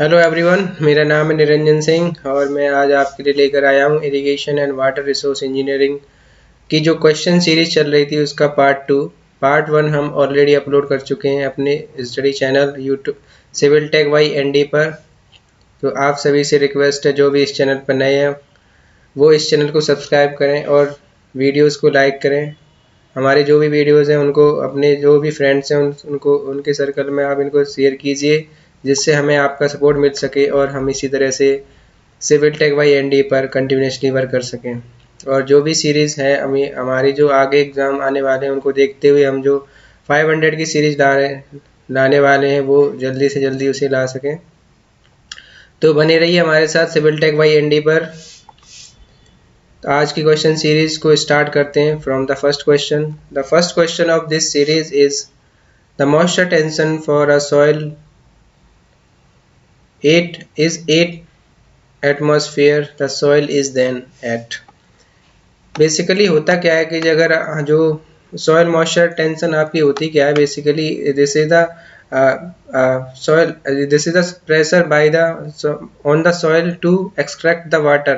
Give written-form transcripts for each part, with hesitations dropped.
Hello everyone, मेरा नाम है निरंजन सिंह और मैं आज आपके लिए लेकर आया हूँ irrigation and water resource engineering की जो क्वेश्चन सीरीज चल रही थी उसका पार्ट 1 हम ऑलरेडी अपलोड कर चुके हैं अपने study channel YouTube civil tech Y N D पर। तो आप सभी से रिक्वेस्ट है, जो भी इस चैनल पर नए हैं वो इस चैनल को सब्सक्राइब करें और वीडियोज़ को लाइक करें। हमारे जो भी वीडियोज़ हैं उनको अपने जो भी फ्रेंड्स हैं उनको उनके सर्कल में आप इनको शेयर कीजिए, जिससे हमें आपका सपोर्ट मिल सके और हम इसी तरह से civil tech Y N D पर कंटिन्यूसली वर्क कर सकें। और जो भी सीरीज़ है हमारी जो आगे एग्ज़ाम आने वाले हैं उनको देखते हुए हम जो 500 की सीरीज़ लाने वाले हैं वो जल्दी से जल्दी उसे ला सकें। तो बने रहिए हमारे साथ civil tech Y N D पर। तो आज की क्वेश्चन सीरीज को स्टार्ट करते हैं from the first question. The first question of this series is the moisture tension for a soil 8 atmosphere the soil is then at. Basically होता क्या है कि अगर जो सॉइल मॉइस्चर टेंशन आपकी होती क्या है, basically this is the soil this is the pressure by the on the soil to extract the water।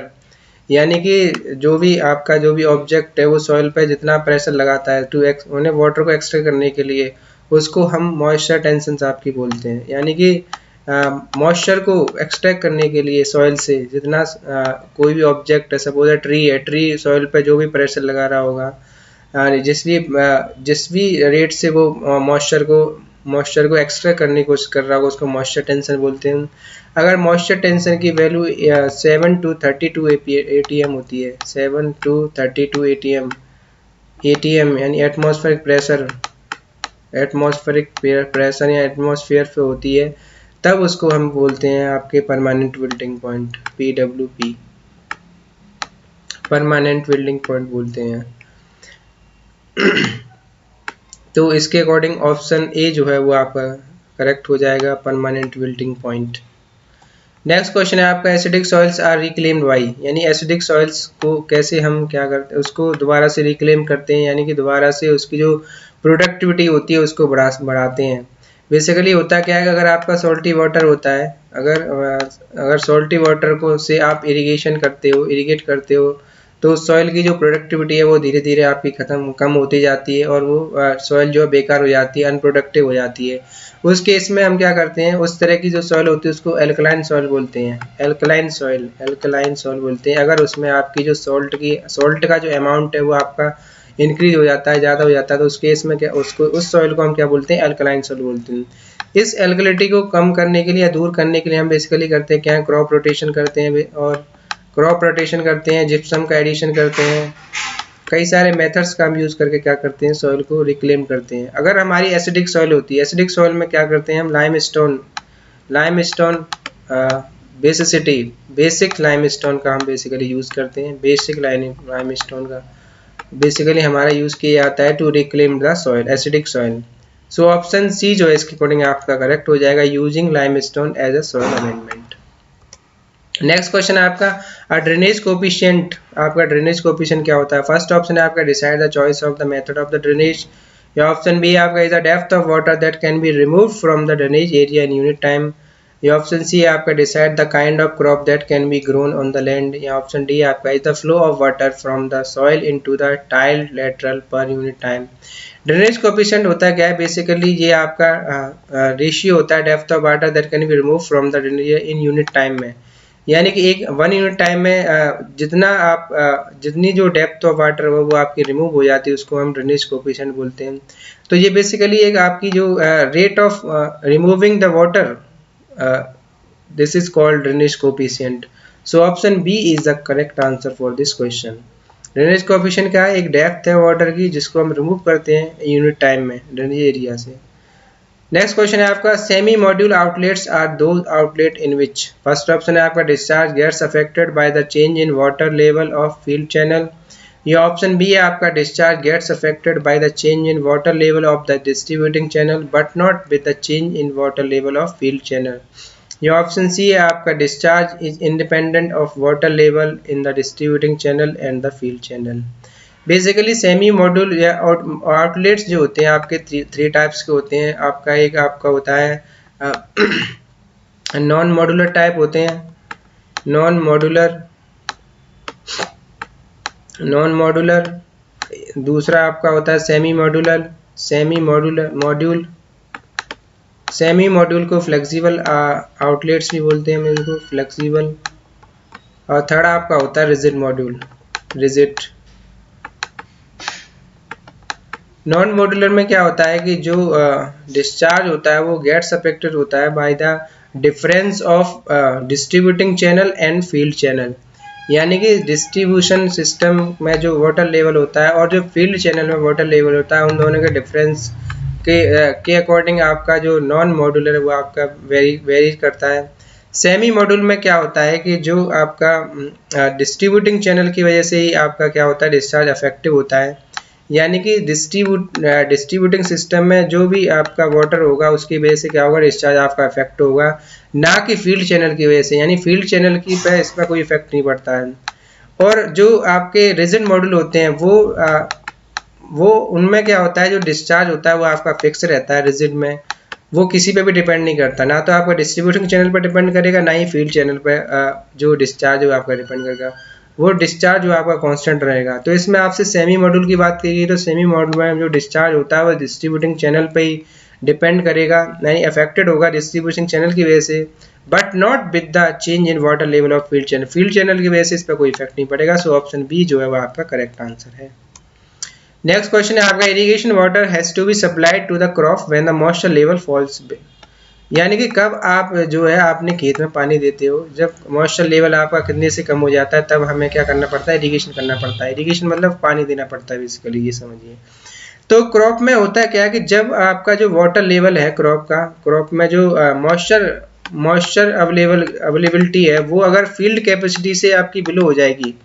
यानी कि जो भी आपका जो भी ऑब्जेक्ट है वो सॉइल पे जितना प्रेशर लगाता है टू उन्हें वाटर को एक्सट्रैक्ट करने के लिए, उसको हम मॉइस्चर टेंशन आपकी बोलते हैं। यानी कि मॉइस्चर को एक्सट्रैक्ट करने के लिए सॉइल से जितना कोई भी ऑब्जेक्ट है, सपोज ट्री सॉइल पे जो भी प्रेशर लगा रहा होगा, जिस भी रेट से वो मॉइस्चर को एक्सट्रैक्ट करने की कोशिश कर रहा होगा उसको मॉइस्चर टेंशन बोलते हैं। अगर मॉइस्चर टेंशन की वैल्यू 7 to 32 ATM होती है, 7 to 32 ATM यानी एटमॉस्फेरिक प्रेशर या एटमॉस्फेयर पे होती है, तब उसको हम बोलते हैं आपके permanent wilting point, PWP, permanent wilting point बोलते हैं। तो इसके अकॉर्डिंग ऑप्शन ए जो है वो आपका करेक्ट हो जाएगा, permanent wilting point. Next question है आपका acidic soils are reclaimed by, यानी एसिडिक सॉइल्स को कैसे हम क्या करते हैं, उसको दोबारा से रिक्लेम करते हैं, यानी कि दोबारा से उसकी जो प्रोडक्टिविटी होती है उसको बढ़ाते हैं। बेसिकली होता क्या है कि अगर आपका सॉल्टी वाटर होता है, अगर सॉल्टी वाटर को से आप इरिगेट करते हो तो सॉइल की जो प्रोडक्टिविटी है वो धीरे धीरे आपकी कम होती जाती है और वो सॉइल जो है बेकार हो जाती है, अनप्रोडक्टिव हो जाती है। उस केस में हम क्या करते हैं, उस तरह की जो सॉइल होती है उसको अल्कलाइन सॉइल बोलते हैं, अल्कलाइन सॉइल बोलते हैं। अगर उसमें आपकी जो सॉल्ट का जो अमाउंट है वो आपका इंक्रीज हो जाता है, ज़्यादा हो जाता है, तो उस केस में क्या उस सॉइल को हम क्या बोलते हैं, अल्कलाइन सॉइल बोलते हैं। इस एल्कलिटी को कम करने के लिए या दूर करने के लिए हम बेसिकली करते हैं क्या, क्रॉप रोटेशन करते हैं, और क्रॉप रोटेशन करते हैं, जिप्सम का एडिशन करते हैं, कई सारे मेथड्स का हम यूज़ करके क्या करते हैं, सॉइल को रिक्लेम करते हैं। अगर हमारी एसिडिक सॉइल होती है, एसिडिक सॉइल में क्या करते हैं हम, लाइमस्टोन बेसिक लाइमस्टोन का हम बेसिकली यूज़ करते हैं। बेसिक लाइमस्टोन का बेसिकली हमारा यूज़ किया जाता है to reclaim the soil, acidic soil. So option C जो है इसके अकॉर्डिंग आपका करेक्ट हो जाएगा, using limestone as a soil amendment. Next question है आपका ड्रेनेज कोफिशिएंट। आपका ड्रेनेज कोफिशिएंट क्या होता है? फर्स्ट ऑप्शन है आपका decide the choice of the method of the drainage, या ऑप्शन बी आपका is the depth of water that can be removed from the drainage area in unit time, या option C है आपका decide the kind of crop that can be grown on the land, या option D आपका is the flow of water from the soil into the tiled lateral per unit time. Drainage coefficient होता है क्या है, basically ये आपका ratio होता है depth of water that can be remove from the drainage in unit time में। यानी कि एक 1 यूनिट टाइम में जितनी जो डेप्थ ऑफ वाटर हो वो आपकी रिमूव हो जाती है, उसको हम ड्रेनेज कोफिशिएंट बोलते हैं। तो ये बेसिकली एक आपकी जो rate of removing the water, this is called drainage coefficient. So option B is the correct answer for this question. Drainage coefficient क्या है, एक डेप्थ है वाटर की जिसको हम रिमूव करते हैं यूनिट टाइम में ड्रेनेज एरिया से। नेक्स्ट क्वेश्चन है आपका semi module outlets are those outlet in which. First option है आपका discharge gets affected by the change in water level of field channel, या ऑप्शन बी है आपका discharge gets affected by the change in water level of the distributing channel but not with the change in water level of field channel, या option C है आपका discharge is independent of water level in the distributing channel and the field channel. Basically semi module या outlets जो होते हैं आपके three types के होते हैं। आपका एक आपका होता है नॉन मॉड्यूलर टाइप होते हैं, नॉन मॉड्यूलर। दूसरा आपका होता है सेमी मॉड्यूल को फ्लेक्सिबल आउटलेट्स भी बोलते हैं हम इनको, फ्लेक्सिबल। और थर्ड आपका होता है रिजिड। नॉन मॉड्यूलर में क्या होता है कि जो डिस्चार्ज होता है वो गेट्स अफेक्टेड होता है by the difference of distributing channel and field channel, यानी कि डिस्ट्रीब्यूशन सिस्टम में जो वाटर लेवल होता है और जो फील्ड चैनल में वाटर लेवल होता है, उन दोनों के डिफरेंस के अकॉर्डिंग आपका जो नॉन मॉड्यूलर है वो आपका वेरी करता है। सेमी मॉड्यूल में क्या होता है कि जो आपका डिस्ट्रीब्यूटिंग चैनल की वजह से ही आपका क्या होता है, डिस्चार्ज अफेक्टिव होता है, यानी कि डिस्ट्रीब्यूटिंग सिस्टम में जो भी आपका वाटर होगा उसकी वजह से क्या होगा, डिस्चार्ज आपका इफेक्ट होगा, ना कि फील्ड चैनल की वजह से, यानी फील्ड चैनल की पे इसका कोई इफेक्ट नहीं पड़ता है। और जो आपके रिजिड मॉड्यूल होते हैं वो उनमें क्या होता है, जो डिस्चार्ज होता है वो आपका फिक्स रहता है रिजिड में, वो किसी पे भी डिपेंड नहीं करता, ना तो आपका डिस्ट्रीब्यूटिंग चैनल पर डिपेंड करेगा, ना ही फील्ड चैनल पर जो डिस्चार्ज है वो आपका डिपेंड करेगा, वो डिस्चार्ज जो आपका कांस्टेंट रहेगा। तो इसमें आपसे सेमी मॉड्यूल की बात की गई, तो सेमी मॉड्यूल में जो डिस्चार्ज होता है वो डिस्ट्रीब्यूटिंग चैनल पे ही डिपेंड करेगा, यानी अफेक्टेड होगा डिस्ट्रीब्यूशन चैनल की वजह से, but not with the change in water level of field channel. Field channel की वजह से इस पर कोई इफेक्ट नहीं पड़ेगा। सो ऑप्शन बी जो है वो आपका करेक्ट आंसर है। नेक्स्ट क्वेश्चन है आपका, irrigation water has to be supplied to the crop when the moisture level falls, यानी कि कब आप जो है आपने खेत में पानी देते हो, जब मॉइस्चर लेवल आपका कितने से कम हो जाता है तब हमें क्या करना पड़ता है, इरिगेशन करना पड़ता है। इरिगेशन मतलब पानी देना पड़ता है बेसिकली, ये समझिए। तो क्रॉप में होता है क्या कि जब आपका जो वाटर लेवल है क्रॉप में जो मॉइस्चर अवेलेबिलिटी है वो अगर फील्ड कैपेसिटी से आपकी बिलो हो जाएगी,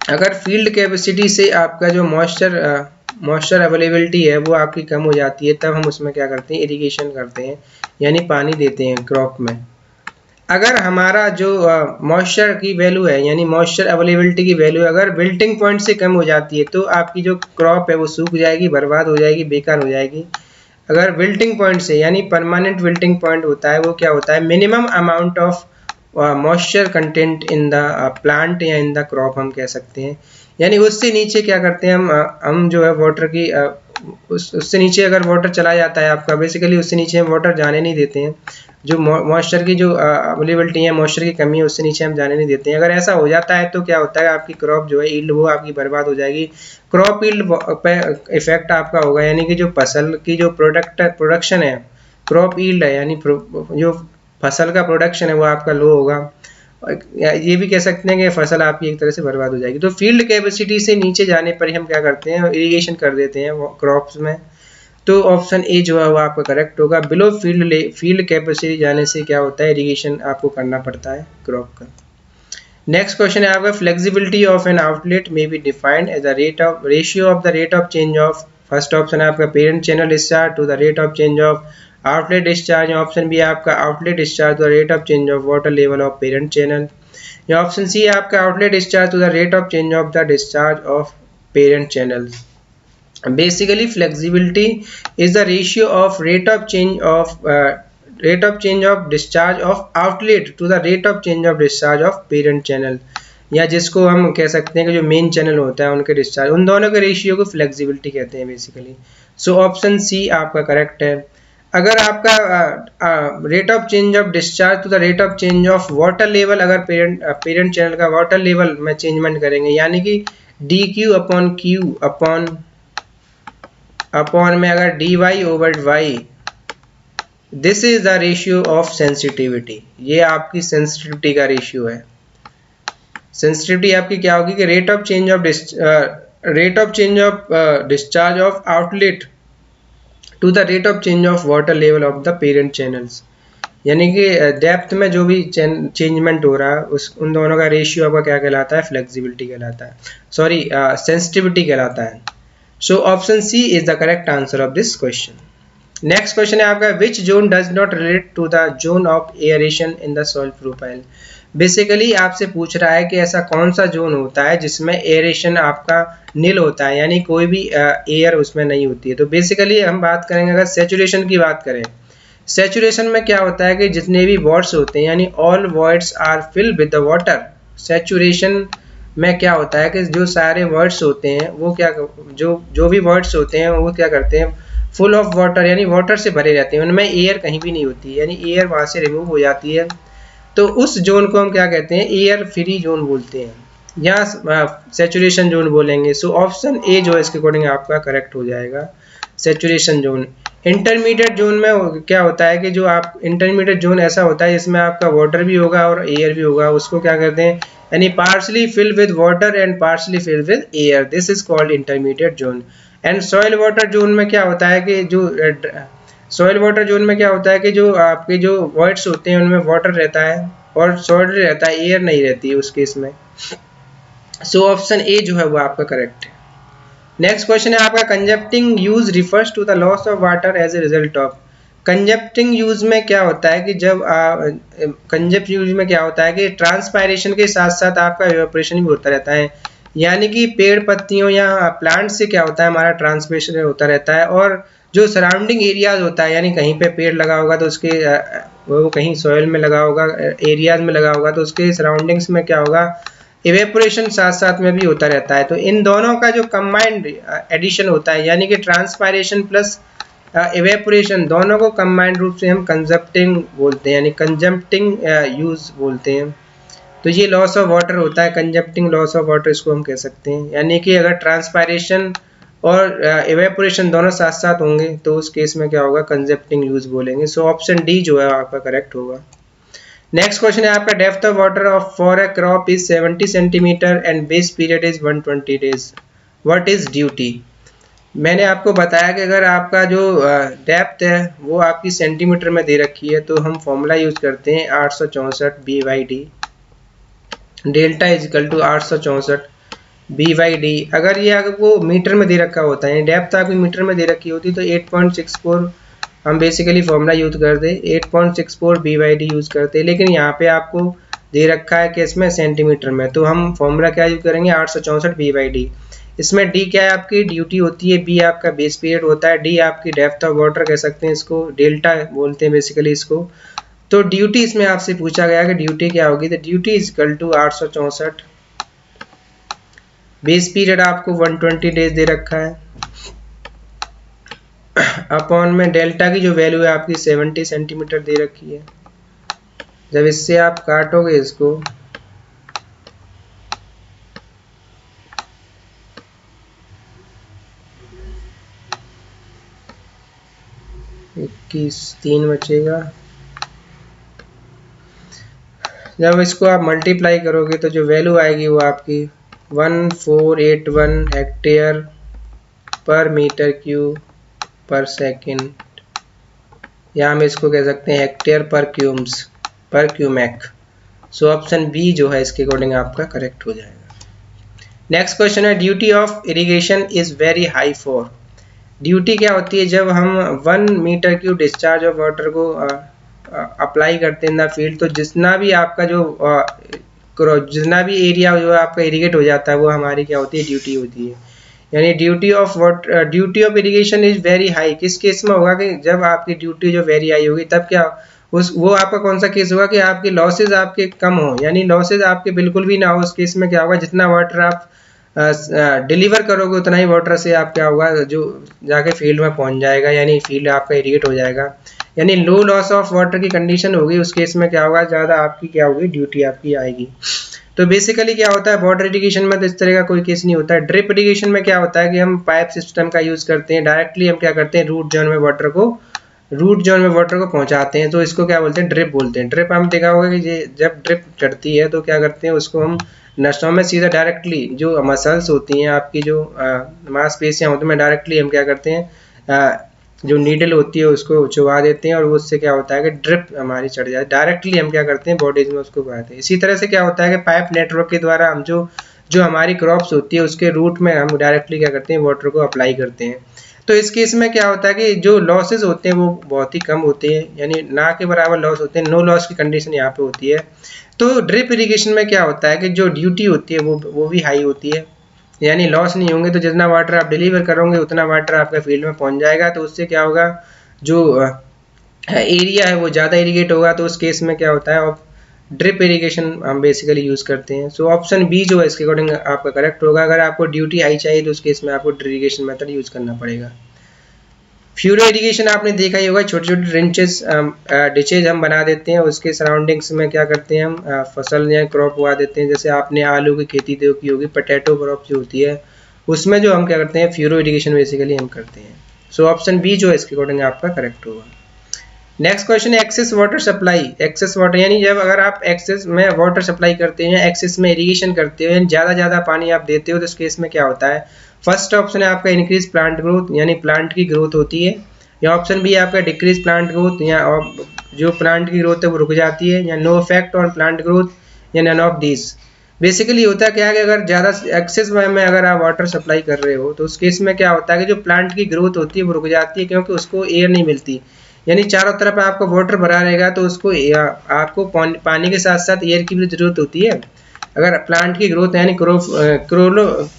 अगर फील्ड कैपेसिटी से आपका जो मॉइस्चर अवेलेबिलिटी है वो आपकी कम हो जाती है, तब हम उसमें क्या करते हैं, इरिगेशन करते हैं, यानी पानी देते हैं क्रॉप में। अगर हमारा जो मॉइस्चर की वैल्यू है, यानी मॉइस्चर अवेलेबिलिटी की वैल्यू अगर विल्टिंग पॉइंट से कम हो जाती है, तो आपकी जो क्रॉप है वो सूख जाएगी, बर्बाद हो जाएगी, बेकार हो जाएगी। अगर विल्टिंग पॉइंट से, यानी परमानेंट विल्टिंग पॉइंट होता है, वो क्या होता है, minimum amount of moisture content in the plant या इन द क्रॉप हम कह सकते हैं, यानी उससे नीचे क्या करते हैं हम जो है वाटर की उससे नीचे अगर वाटर चला जाता है आपका, बेसिकली उससे नीचे हम वाटर जाने नहीं देते हैं, जो मॉइस्चर की जो अवेलेबिलिटी है, मॉइस्चर की कमी है, उससे नीचे हम जाने नहीं देते हैं। अगर ऐसा हो जाता है तो क्या होता है, आपकी क्रॉप जो है ईल्ड वो आपकी बर्बाद हो जाएगी, क्रॉप ईल्ड पे इफेक्ट आपका होगा, यानी कि जो फसल की जो प्रोडक्शन है, क्रॉप ईल्ड है, यानी जो फसल का प्रोडक्शन है वो आपका लो होगा, ये भी कह सकते हैं कि फसल आपकी एक तरह से बर्बाद हो जाएगी। तो फील्ड कैपेसिटी से नीचे जाने पर ही हम क्या करते हैं, इरिगेशन कर देते हैं क्रॉप्स में। तो ऑप्शन ए जो है वो आपका करेक्ट होगा। बिलो फील्ड कैपेसिटी जाने से क्या होता है, इरिगेशन आपको करना पड़ता है क्रॉप का। नेक्स्ट क्वेश्चन है आपका, flexibility of an outlet may be defined as the ratio of the rate of change of, first option है आपका parent channel discharge to the rate of change of outlet discharge, option B है आपका outlet discharge to the rate of change of water level of parent channel, या option C है आपका outlet discharge to the rate of change of the discharge of parent channel. Basically, flexibility is the ratio of rate of change of discharge of outlet to the rate of change of discharge of parent channel, या जिसको हम कह सकते हैं कि जो main channel होता है उनके डिस्चार्ज, उन दोनों के रेशियो को फ्लेक्सिबिलिटी कहते हैं बेसिकली। सो ऑप्शन सी आपका करेक्ट है। अगर आपका rate of change of discharge to the rate of change of water level, अगर पेरेंट चैनल का वाटर लेवल में चेंजमेंट करेंगे, यानी कि D Q upon Q upon में अगर dy over y, this is the ratio of sensitivity, ये आपकी सेंसिटिविटी का रेशियो है। सेंसिटिविटी आपकी क्या होगी कि rate of change of discharge of outlet to the rate of change of water level of the parent channels, यानी कि डेप्थ में जो भी चेंजमेंट हो रहा है उन दोनों का रेशियो आपका क्या कहलाता है, फ्लेक्सिबिलिटी कहलाता है, सॉरी सेंसिटिविटी कहलाता है। So option C is the correct answer of this question. Next question है आपका, which zone does not relate to the zone of aeration in the soil profile. Basically आपसे पूछ रहा है कि ऐसा कौन सा जोन होता है जिसमें एयरेशन आपका नील होता है, यानी कोई भी एयर उसमें नहीं होती है। तो बेसिकली हम बात करेंगे, अगर सैचुरेशन की बात करें, सैचुरेशन में क्या होता है कि जितने भी वॉइड्स होते हैं यानी all voids are filled with the water. Saturation में क्या होता है कि जो सारे वर्ड्स होते हैं वो क्या जो भी वर्ड्स होते हैं वो क्या करते हैं, फुल ऑफ वाटर यानी वाटर से भरे रहते हैं, उनमें एयर कहीं भी नहीं होती है यानी एयर वहाँ से रिमूव हो जाती है। तो उस जोन को हम क्या कहते हैं, एयर फ्री जोन बोलते हैं या सैचुरेशन जोन बोलेंगे। सो ऑप्शन ए जो है इसके अकॉर्डिंग आपका करेक्ट हो जाएगा, सैचुरेशन जोन। इंटरमीडिएट जोन में क्या होता है कि जो आप इंटरमीडिएट जोन ऐसा होता है जिसमें आपका वाटर भी होगा और एयर भी होगा, उसको क्या कहते हैं, यानी partially filled with water and partially filled with air, this is called intermediate zone. And soil water zone में क्या होता है कि जो सॉइल वाटर जोन में क्या होता है कि जो आपके जो वॉइड्स होते हैं उनमें वाटर रहता है और सॉइल रहता है, एयर नहीं रहती है उस केस में। सो ऑप्शन ए जो है वो आपका करेक्ट है। नेक्स्ट क्वेश्चन है आपका, consumptive use refers to the loss of water as a result of. Consumptive use में क्या होता है कि जब कंजप्ट यूज में क्या होता है कि ट्रांसपायरेशन के साथ साथ आपका इवेपोरेशन भी होता रहता है, यानी कि पेड़ पत्तियों या प्लांट से क्या होता है हमारा ट्रांसपिरेशन होता रहता है, और जो सराउंडिंग एरियाज होता है यानी कहीं पे पेड़ लगा होगा तो उसके वो कहीं सॉइल में लगा होगा, एरियाज में लगा होगा तो उसके सराउंडिंग्स में क्या होगा, इवेपोरेशन साथ साथ में भी होता रहता है। तो इन दोनों का जो कंबाइंड एडिशन होता है यानी कि ट्रांसपायरेशन प्लस इवेपोरेशन, दोनों को कंबाइंड रूप से हम कंजप्टिंग बोलते हैं यानी कंजप्टिंग यूज बोलते हैं। तो ये लॉस ऑफ वाटर होता है, कंजप्टिंग लॉस ऑफ वाटर इसको हम कह सकते हैं, यानी कि अगर ट्रांसपायरेशन और इवेपोरेशन दोनों साथ साथ होंगे तो उस केस में क्या होगा, कंजप्टिंग यूज बोलेंगे। सो ऑप्शन डी जो है आपका करेक्ट होगा। नेक्स्ट क्वेश्चन है आपका, depth of water of for a crop is 70 centimetre and base period is 120 days, what is duty. मैंने आपको बताया कि अगर आपका जो डेप्थ है वो आपकी सेंटीमीटर में दे रखी है तो हम फॉर्मूला यूज करते हैं 864 B/D, delta is equal to 864 B/D। अगर ये आपको मीटर में दे रखा होता है, डेप्थ आपकी मीटर में दे रखी होती तो 8.64 हम बेसिकली फॉर्मूला यूज करते, 8.64 B/D यूज करते, लेकिन यहाँ पे आपको दे रखा है कि इसमें सेंटीमीटर में, तो हम फॉर्मूला क्या यूज करेंगे, 864 B/D। इसमें डी क्या है, आपकी ड्यूटी होती है, बी आपका बेस पीरियड होता है, डी आपकी डेप्थ ऑफ वाटर कह सकते हैं इसको, डेल्टा बोलते हैं बेसिकली इसको। तो ड्यूटी इसमें आपसे पूछा गया कि ड्यूटी क्या होगी, तो duty is equal to 864, base period आपको 120 डेज दे रखा है, अपॉन में डेल्टा की जो वैल्यू है आपकी 70 सेंटीमीटर दे रखी है। जब इससे आप काटोगे इसको 21 बचेगा, जब इसको आप मल्टीप्लाई करोगे तो जो वैल्यू आएगी वो आपकी 1481 हेक्टेयर पर मीटर क्यूब पर सेकेंड, या हम इसको कह सकते हैं हेक्टेयर पर क्यूम्स पर क्यूमेक। सो ऑप्शन बी जो है इसके अकॉर्डिंग आपका करेक्ट हो जाएगा। नेक्स्ट क्वेश्चन है, duty of irrigation is very high for. Duty क्या होती है, जब हम 1 metre cube discharge of water को अप्लाई करते हैं इन द फील्ड, तो जितना भी आपका जो जितना भी एरिया जो आपका इरिगेट हो जाता है वो हमारी क्या होती है, ड्यूटी होती है। यानी duty of irrigation is very high, किस केस में होगा कि जब आपकी ड्यूटी जो वेरी हाई होगी तब क्या वो आपका कौन सा केस होगा कि आपके लॉसेज आपके कम हो, यानी लॉसेज आपके बिल्कुल भी ना हो। उस केस में क्या होगा, जितना वाटर आप डिलीवर करोगे उतना ही वाटर से आप क्या होगा, जो जाके फील्ड में पहुंच जाएगा, यानी फील्ड आपका इरिगेट हो जाएगा, यानी लो लॉस ऑफ वाटर की कंडीशन होगी। उस केस में क्या होगा, ज़्यादा आपकी क्या होगी, ड्यूटी आपकी आएगी। तो बेसिकली क्या होता है, वाटर इरिगेशन में तो इस तरह का कोई केस नहीं होता है। ड्रिप इरिगेशन में क्या होता है कि हम पाइप सिस्टम का यूज़ करते हैं, डायरेक्टली हम क्या करते हैं, रूट जोन में वाटर को पहुंचाते हैं, तो इसको क्या बोलते हैं, ड्रिप बोलते हैं। ड्रिप हम देखा होगा कि जब ड्रिप चढ़ती है तो क्या करते हैं, उसको हम नसों में सीधा डायरेक्टली जो मसल्स होती हैं आपकी, जो मांसपेशियां होती हैं, डायरेक्टली हम क्या करते हैं, जो नीडल होती है उसको चुभा देते हैं और उससे क्या होता है कि ड्रिप हमारी चढ़ जाए, डायरेक्टली हम क्या करते हैं, बॉडीज में उसको बहाते हैं। इसी तरह से क्या होता है कि पाइप नेटवर्क के द्वारा हम जो हमारी क्रॉप्स होती है उसके रूट में हम डायरेक्टली क्या करते हैं, वाटर को अप्लाई करते हैं। तो इस केस में क्या होता है कि जो लॉसेज होते हैं वो बहुत ही कम होते हैं, यानी ना के बराबर लॉस होते हैं, नो लॉस की कंडीशन यहाँ पे होती है। तो ड्रिप इरिगेशन में क्या होता है कि जो ड्यूटी होती है वो भी हाई होती है, यानी लॉस नहीं होंगे, तो जितना वाटर आप डिलीवर करोगे उतना वाटर आपके फील्ड में पहुंच जाएगा। तो उससे क्या होगा, जो एरिया है वो ज़्यादा इरीगेट होगा तो उस केस में क्या होता है, और ड्रिप इरीगेशन हम बेसिकली यूज़ करते हैं। सो ऑप्शन बी जो है इसके अकॉर्डिंग आपका करेक्ट होगा। अगर आपको ड्यूटी हाई चाहिए तो उस केस में आपको ड्रिप इरीगेशन मेथड यूज़ करना पड़ेगा। फ्यूरो इरीगेशन आपने देखा ही होगा, छोटे छोटे रिंचेस डिचेज हम बना देते हैं, उसके सराउंडिंग्स में क्या करते हैं हम फसल या क्रॉप उगा देते हैं। जैसे आपने आलू की खेती की होगी, पोटैटो क्रॉप जो होती है उसमें जो हम क्या करते हैं फ्यूरो इरीगेशन बेसिकली हम करते हैं। सो ऑप्शन बी जो है इसके अकॉर्डिंग आपका करेक्ट होगा। नेक्स्ट क्वेश्चन है excess water supply. Excess water यानी जब अगर आप एक्सेस में वाटर सप्लाई करते हैं, एक्सेस में इरीगेशन करते हो, यानी ज़्यादा पानी आप देते हो तो इस केस में क्या होता है। फर्स्ट ऑप्शन है आपका इंक्रीज प्लांट ग्रोथ, यानी प्लांट की ग्रोथ होती है। या ऑप्शन बी आपका डिक्रीज प्लांट ग्रोथ, या जो प्लांट की ग्रोथ है वो रुक जाती है। या no effect on plant growth, या नन ऑफ दिस। बेसिकली होता क्या है कि अगर ज़्यादा एक्सेस में अगर आप वाटर सप्लाई कर रहे हो तो उस केस में क्या होता है कि जो प्लांट की ग्रोथ होती है वो रुक जाती है, क्योंकि उसको एयर नहीं मिलती। यानी चारों तरफ आपका वाटर भरा रहेगा तो उसको आपको पानी के साथ साथ एयर की भी जरूरत होती है। अगर प्लांट की ग्रोथ यानी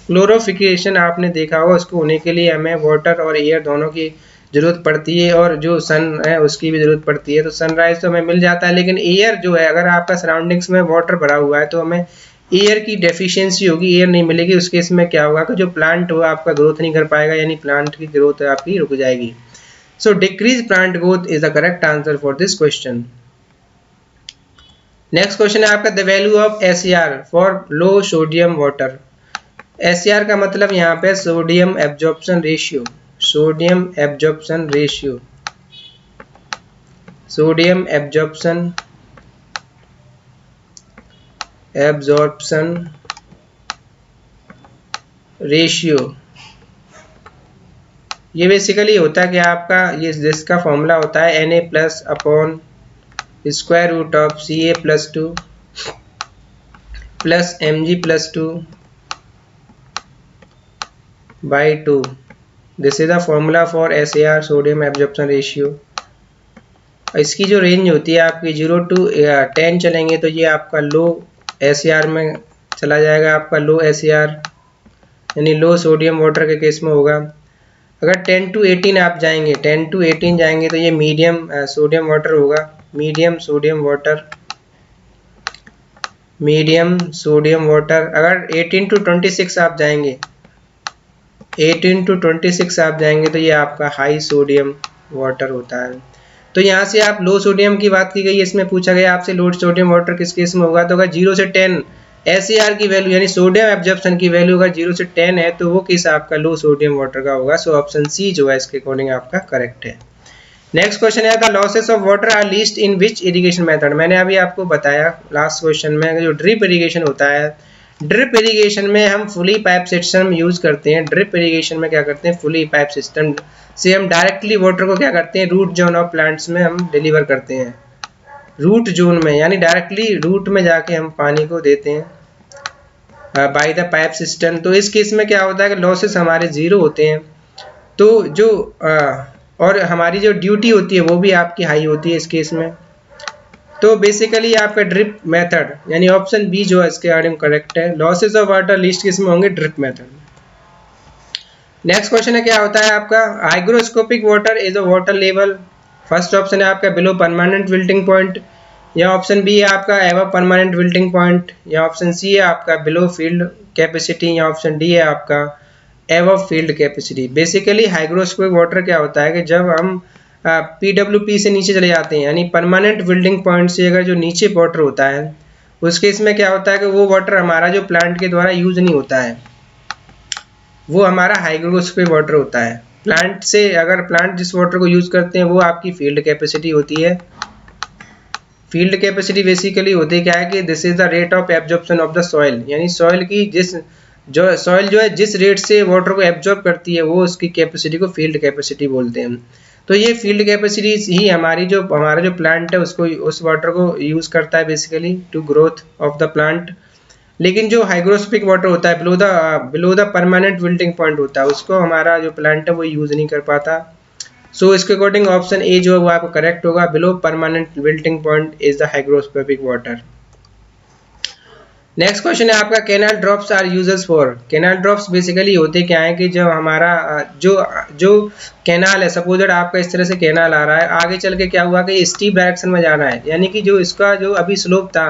क्लोरोफिकेशन आपने देखा होगा, उसको होने के लिए हमें वाटर और एयर दोनों की जरूरत पड़ती है, और जो सन है उसकी भी जरूरत पड़ती है। तो सनराइज तो हमें मिल जाता है, लेकिन एयर जो है अगर आपका सराउंडिंग्स में वाटर भरा हुआ है तो हमें एयर की डेफिशिएंसी होगी, एयर नहीं मिलेगी। उस केस में क्या होगा कि जो प्लांट हो आपका ग्रोथ नहीं कर पाएगा, यानी प्लांट की ग्रोथ आपकी रुक जाएगी। So decreased plant growth is the correct answer for this question. Next question है आपका the value of SCR for low sodium water. SCR का मतलब यहाँ पे sodium absorption ratio, sodium absorption ratio, sodium absorption ratio. ये basically होता है कि आपका ये जिसका फॉर्मूला होता है Na plus upon square root of Ca plus 2 plus Mg plus 2 by 2। This is the formula for SAR, sodium absorption ratio. इसकी जो रेंज होती है आपकी 0 to 10 चलेंगे तो ये आपका लो SAR में चला जाएगा, आपका लो SAR यानी लो सोडियम वाटर के केस में होगा। अगर 10 to 18 आप जाएंगे, 10 to 18 जाएंगे तो ये मीडियम सोडियम वाटर होगा, medium sodium water, medium sodium water. अगर 18 to 26 आप जाएंगे, 18 to 26 आप जाएंगे तो ये आपका हाई सोडियम वाटर होता है। तो यहाँ से आप लो सोडियम की बात की गई है, इसमें पूछा गया आपसे लो सोडियम वाटर किस केस में होगा। तो अगर 0 से 10 SAR की वैल्यू यानी सोडियम एब्जॉर्प्शन की वैल्यू अगर 0 से 10 है तो वो किस आपका लो सोडियम वाटर का होगा। सो ऑप्शन सी जो है इसके अकॉर्डिंग आपका करेक्ट है। नेक्स्ट क्वेश्चन है the losses of water are least in which irrigation method. मैंने अभी आपको बताया लास्ट क्वेश्चन में जो ड्रिप इरिगेशन होता है, ड्रिप इरिगेशन में हम फुली पाइप सिस्टम यूज करते हैं। ड्रिप इरिगेशन में क्या करते हैं, फुली पाइप सिस्टम से हम डायरेक्टली वाटर को क्या करते हैं रूट जोन ऑफ प्लांट्स में हम डिलीवर करते हैं, रूट जोन में यानी डायरेक्टली रूट में जाके हम पानी को देते हैं बाय द पाइप सिस्टम। तो इस केस में क्या होता है कि लॉसेस हमारे जीरो होते हैं। तो जो और हमारी जो ड्यूटी होती है वो भी आपकी हाई होती है इस केस में। तो बेसिकली आपका ड्रिप मेथड यानी ऑप्शन बी जो है इसके अकॉर्डिंग करेक्ट है। लॉसेस ऑफ वाटर लीस्ट किस में होंगे, ड्रिप मेथड। नेक्स्ट क्वेश्चन है क्या होता है आपका hygroscopic water is a water level. First option है आपका बिलो परमानेंट विल्टिंग पॉइंट, या ऑप्शन बी है आपका एबव परमानेंट विल्टिंग पॉइंट, या ऑप्शन सी है आपका बिलो फील्ड कैपेसिटी, या ऑप्शन डी है आपका above field capacity. Basically hygroscopic water क्या होता है कि जब हम PWP से नीचे चले जाते हैं यानी परमानेंट विल्टिंग पॉइंट से अगर जो नीचे वाटर होता है उस केस में क्या होता है कि वो वाटर हमारा जो प्लांट के द्वारा यूज नहीं होता है, वो हमारा हाइग्रोस्कोपिक वाटर होता है। प्लांट से अगर प्लांट जिस वाटर को यूज करते हैं वो आपकी फील्ड कैपेसिटी होती है। फील्ड कैपेसिटी बेसिकली होती क्या है कि this is the rate of absorption of the soil, यानी सॉइल की सॉइल जो है जिस रेट से वाटर को एब्जॉर्ब करती है वो उसकी कैपेसिटी को फील्ड कैपेसिटी बोलते हैं। तो ये फील्ड कैपेसिटी ही हमारा जो प्लांट है उसको उस वाटर को यूज करता है basically to growth of the plant. लेकिन जो हाइग्रोस्कोपिक वाटर होता है below the permanent wilting point होता है उसको हमारा जो प्लांट है वो यूज नहीं कर पाता। सो इसके अकॉर्डिंग ऑप्शन ए जो है वो आपको करेक्ट होगा, below permanent wilting point is the hygroscopic water. Next question है आपका canal drops are users for. Canal drops basically होते क्या है कि जब हमारा जो जो कैनाल है, सपोज दैट आपका इस तरह से कैनाल आ रहा है, आगे चल के क्या हुआ कि स्टीप डायरेक्शन में जाना है, यानी कि जो इसका जो अभी स्लोप था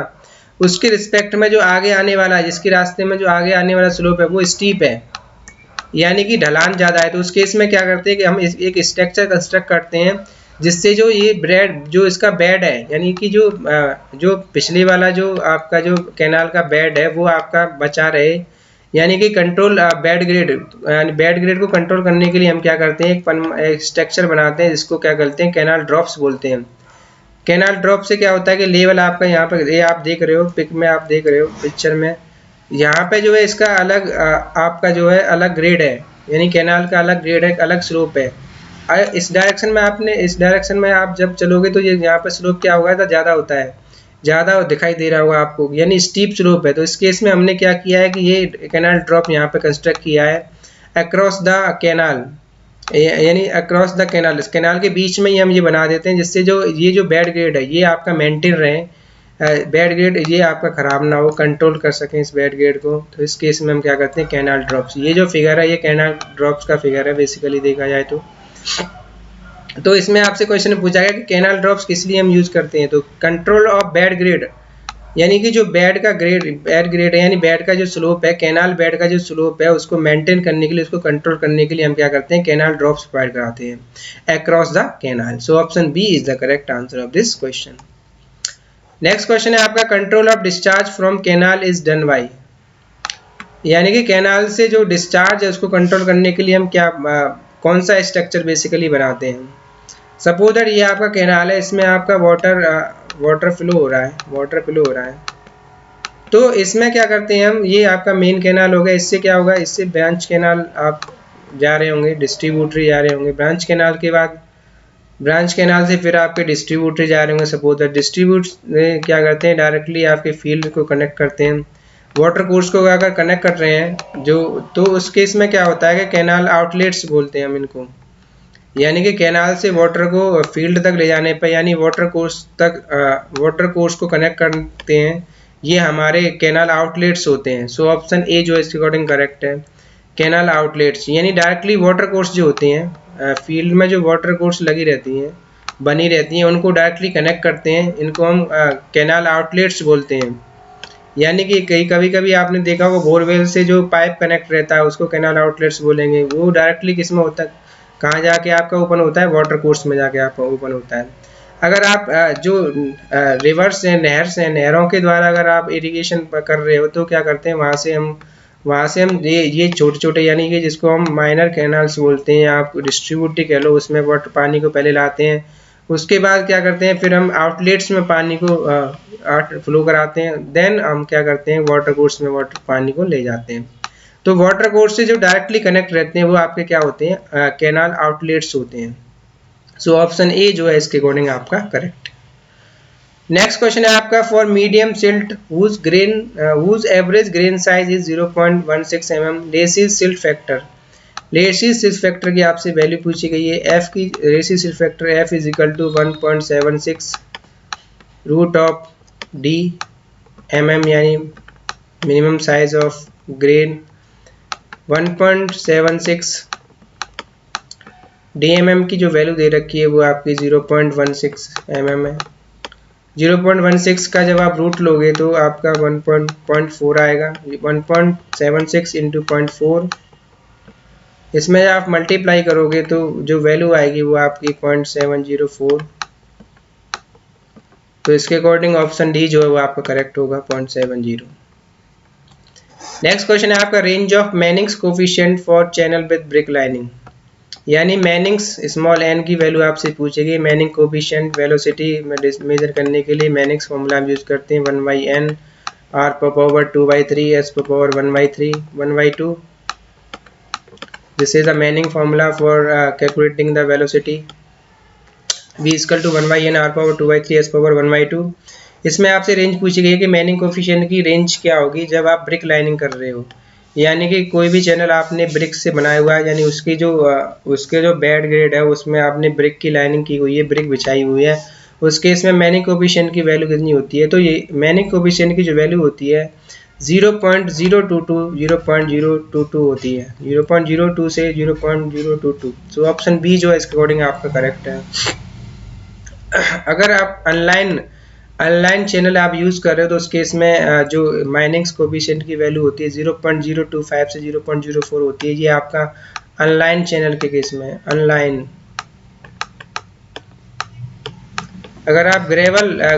उसके रिस्पेक्ट में जो आगे आने वाला है, जिसके रास्ते में जो आगे आने वाला स्लोप है वो स्टीप है, यानी कि ढलान ज़्यादा है। तो उस केस में क्या करते हैं कि हम एक स्ट्रक्चर कंस्ट्रक्ट करते हैं जिससे जो ये ब्रेड जो इसका बेड है, यानी कि जो पिछले वाला जो आपका जो कैनाल का बेड है वो आपका बचा रहे, यानी कि कंट्रोल बेड ग्रेड, यानी बेड ग्रेड को कंट्रोल करने के लिए हम क्या करते हैं एक स्ट्रक्चर बनाते हैं जिसको क्या करते हैं कैनाल ड्रॉप्स बोलते हैं। कैनाल ड्रॉप से क्या होता है कि लेवल आपका यहाँ पर ये आप देख रहे हो पिक में, आप देख रहे हो पिक्चर में, यहाँ पे जो है इसका अलग आपका जो है अलग ग्रेड है, यानी कैनाल का अलग ग्रेड है, अलग स्लोप है। इस डायरेक्शन में आप जब चलोगे तो ये यहाँ पे स्लोप क्या होगा, ज़्यादा होता है, ज़्यादा दिखाई दे रहा होगा आपको, यानी स्टीप स्लोप है। तो इस केस में हमने क्या किया है कि ये कैनाल ड्रॉप यहाँ पे कंस्ट्रक्ट किया है अक्रॉस द कैनाल, यानी अक्रॉस द कैनाल, इस कैनाल के बीच में ही हम ये बना देते हैं जिससे जो ये जो बेड ग्रेड है ये आपका मेंटेन रहे, बेड ग्रेड ये आपका ख़राब ना हो, कंट्रोल कर सकें इस बेड ग्रेड को। तो इस केस में हम क्या करते हैं कैनाल ड्रॉप्स, ये जो फिगर है ये कैनाल ड्रॉप्स का फिगर है बेसिकली देखा जाए तो इसमें आपसे क्वेश्चन पूछा गया कि कैनाल ड्रॉप्स किस लिए हम यूज़ करते हैं। तो कंट्रोल ऑफ बेड ग्रेड, यानी कि जो बेड ग्रेड है, यानी बेड का जो स्लोप है, कैनाल बेड का जो स्लोप है उसको मेंटेन करने के लिए, उसको कंट्रोल करने के लिए हम क्या करते हैं कैनाल ड्रॉप्स प्रोवाइड कराते हैं across the canal. So option B is the correct answer of this question. Next question है आपका control of discharge from canal is done by, यानी कि कैनाल से जो डिस्चार्ज है उसको कंट्रोल करने के लिए हम क्या कौन सा स्ट्रक्चर बेसिकली बनाते हैं। सपोज दैट ये आपका कैनाल है, इसमें आपका वाटर फ्लो हो रहा है, तो इसमें क्या करते हैं हम, ये आपका मेन कैनाल होगा, इससे क्या होगा, इससे ब्रांच कैनाल आप जा रहे होंगे, डिस्ट्रीब्यूटरी जा रहे होंगे, ब्रांच कैनाल के बाद ब्रांच कैनाल से फिर आपके डिस्ट्रीब्यूटरी जा रहे होंगे। सपोज दैट डिस्ट्रीब्यूट क्या करते हैं डायरेक्टली आपके फील्ड को कनेक्ट करते हैं, वाटर कोर्स को अगर कनेक्ट कर रहे हैं जो, तो उस केस में क्या होता है कि कैनाल आउटलेट्स बोलते हैं हम इनको, यानी कि कैनाल से वाटर को फील्ड तक ले जाने पर, यानी वाटर कोर्स को कनेक्ट करते हैं, ये हमारे कैनाल आउटलेट्स होते हैं। सो ऑप्शन ए जो है इसके अकॉर्डिंग करेक्ट है, कैनाल आउटलेट्स, यानी डायरेक्टली वाटर कोर्स जो होती हैं फील्ड में जो वाटर कोर्स लगी रहती हैं बनी रहती हैं उनको डायरेक्टली कनेक्ट करते हैं, इनको हम कैनाल आउटलेट्स बोलते हैं। यानी कि कभी कभी आपने देखा होगा बोरवेल से जो पाइप कनेक्ट रहता है उसको कैनाल आउटलेट्स बोलेंगे, वो डायरेक्टली किस में होता है, कहाँ जाके आपका ओपन होता है, वाटर कोर्स में जाके आपका ओपन होता है। अगर आप जो रिवर्स हैं, नहरों के द्वारा अगर आप इरिगेशन कर रहे हो तो क्या करते हैं, वहाँ से हम ये छोटे छोटे, यानी कि जिसको हम माइनर कैनाल्स बोलते हैं, आप डिस्ट्रीब्यूटरी कह लो, उसमें वाटर पानी को पहले लाते हैं, उसके बाद क्या करते हैं फिर हम आउटलेट्स में पानी को फ्लो कराते हैं, देन हम क्या करते हैं वाटर कोर्स में वाटर पानी को ले जाते हैं। तो वाटर कोर्स से जो डायरेक्टली कनेक्ट रहते हैं वो आपके क्या होते हैं कैनाल आउटलेट्स होते हैं। सो ऑप्शन ए जो है इसके अकॉर्डिंग आपका करेक्ट। नेक्स्ट क्वेश्चन है आपका for medium silt whose average grain size is 0.16 mm, Lacey's silt factor, Lacey's silt factor की आपसे वैल्यू पूछी गई है। एफ की Lacey's silt factor F is equal to 1.76 root of D mm, यानी minimum size of grain 1.76 DMM की जो value दे रखी है वो आपकी 0.16 mm है। 0.16 का जब आप रूट लोगे तो आपका 1.4 आएगा, 1.76 इंटू 0.4, इसमें आप मल्टीप्लाई करोगे तो जो वैल्यू आएगी वो आपकी 0.704। तो इसके अकॉर्डिंग ऑप्शन डी जो है वो आपका करेक्ट होगा 0.70। नेक्स्ट क्वेश्चन है आपका range of Manning's coefficient for channel with brick lining, यानी मैनिंग्स स्मॉल एन की वैल्यू आपसे पूछेगी। मैनिंग कोफिशिएंट वेलोसिटी मेजर करने के लिए मैनिंग्स फॉर्मूला हम यूज करते हैं 1/n r power 2/3 s power 1/3 1/2। This is the Manning formula for calculating the velocity v equal to 1/n r power 2/3 s power 1/2। इसमें आपसे रेंज पूछी गई है कि मैनिंग कोफिशिएंट की रेंज क्या होगी जब आप ब्रिक लाइनिंग कर रहे हो, यानी कि कोई भी चैनल आपने ब्रिक से बनाया हुआ है, यानी उसके जो बेड ग्रेड है उसमें आपने ब्रिक की लाइनिंग की हुई है, ब्रिक बिछाई हुई है, उस केस में मैनिंग कोफिशिएंट की वैल्यू कितनी होती है। तो ये मैनिंग कोफिशिएंट की जो वैल्यू होती है 0.022 होती है, 0.02 से 0.022। सो ऑप्शन बी जो है इसके अकॉर्डिंग आपका करेक्ट है। अगर आप ऑनलाइन चैनल आप यूज़ कर रहे हो तो उस केस में जो माइनिंग्स कोफिशिएंट की वैल्यू होती है 0.025 से 0.04 होती है। ये आपका ऑनलाइन चैनल के केस में ऑनलाइन। अगर आप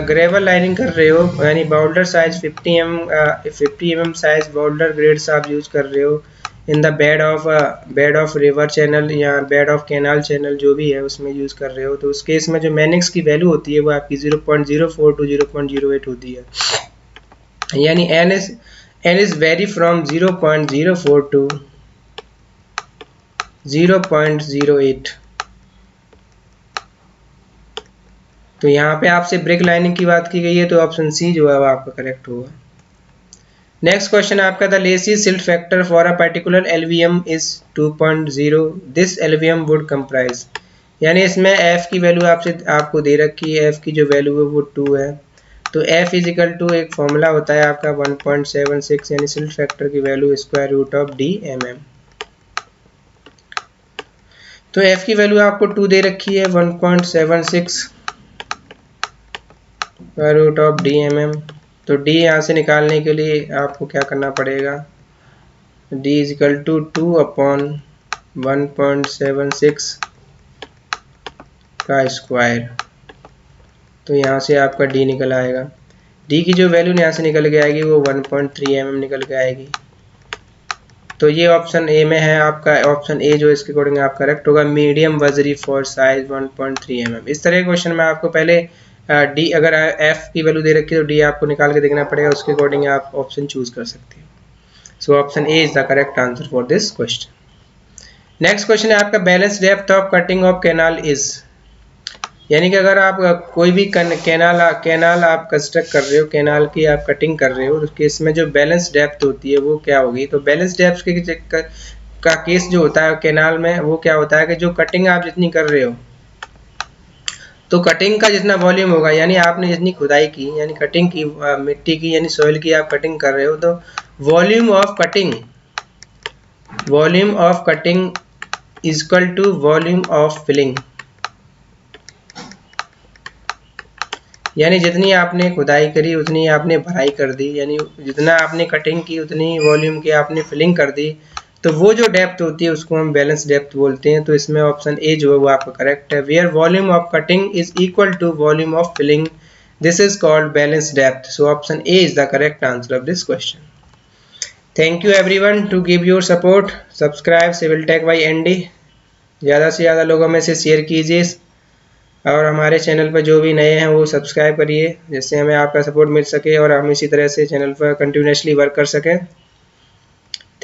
ग्रेवल लाइनिंग कर रहे हो यानी Boulder size 50 mm size Boulder grades आप यूज कर रहे हो in the bed of river channel या बेड ऑफ कैनाल चैनल जो भी है उसमें यूज कर रहे हो, तो उस केस में जो मैनिंग्स की वैल्यू होती है वो आपकी 0.04 टू 0.08 होती है। यानी n is vary from 0.04 to 0.08। तो यहाँ पे आपसे ब्रिक लाइनिंग की बात की गई है, तो ऑप्शन सी जो है वो आपका करेक्ट होगा। नेक्स्ट क्वेश्चन आपका the Lesi silt factor for a particular LVM is 2.0, this LVM would comprise. यानी इसमें एफ की वैल्यू आपको दे रखी है, एफ की जो वैल्यू है वो 2 है। तो एफ इजिकल टू एक फॉर्मूला होता है आपका 1.76 यानी सिल्ट फैक्टर की value square root of D M M. तो एफ की वैल्यू आपको 2 दे रखी है 1.76 root of D M M. तो डी यहाँ से निकालने के लिए आपको क्या करना पड़ेगा, डी इजिकल टू 2 अपॉन 1.76 का स्क्वायर। तो यहाँ से आपका डी निकल आएगा, डी की जो वैल्यू यहाँ से निकल के आएगी वो 1.3 mm निकल के आएगी। तो ये ऑप्शन ए में है आपका, ऑप्शन ए जो इसके अकॉर्डिंग आप करेक्ट होगा, मीडियम वजरी फॉर साइज 1.3 mm। इस तरह के क्वेश्चन में आपको पहले डी अगर एफ की वैल्यू दे रखी है तो डी आपको निकाल के देखना पड़ेगा, उसके अकॉर्डिंग आप ऑप्शन चूज कर सकते हैं। सो option A is the correct answer for this question. Next question है आपका balance depth of cutting of canal is. यानी कि अगर आप कोई भी कैनाल आप कंस्ट्रक्ट कर रहे हो, कैनाल की आप कटिंग कर रहे हो, उसके इसमें जो बैलेंस डेप्थ होती है वो क्या होगी। तो बैलेंस डेप्थ का केस जो होता है कैनाल में वो क्या होता है कि जो कटिंग आप जितनी कर रहे हो तो कटिंग का जितना वॉल्यूम होगा, यानी आपने जितनी खुदाई की यानी कटिंग की मिट्टी की यानी सॉइल की आप कटिंग कर रहे हो, तो volume of cutting is equal to volume of filling. यानी जितनी आपने खुदाई करी उतनी आपने भराई कर दी, यानी जितना आपने कटिंग की उतनी वॉल्यूम की आपने फिलिंग कर दी, तो वो जो डेप्थ होती है उसको हम बैलेंस डेप्थ बोलते हैं। तो इसमें ऑप्शन ए जो है वो आपका करेक्ट है, where volume of cutting is equal to volume of filling, this is called balance depth. So option A is the correct answer of this question. Thank you everyone to give your support, subscribe civil tech by ND, ज़्यादा से ज़्यादा लोगों में से share कीजिए और हमारे channel पर जो भी नए हैं वो सब्सक्राइब करिए, जिससे हमें आपका सपोर्ट मिल सके और हम इसी तरह से चैनल पर कंटिन्यूसली वर्क कर सकें।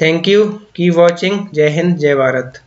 Thank you, keep watching. जय हिंद, जय भारत।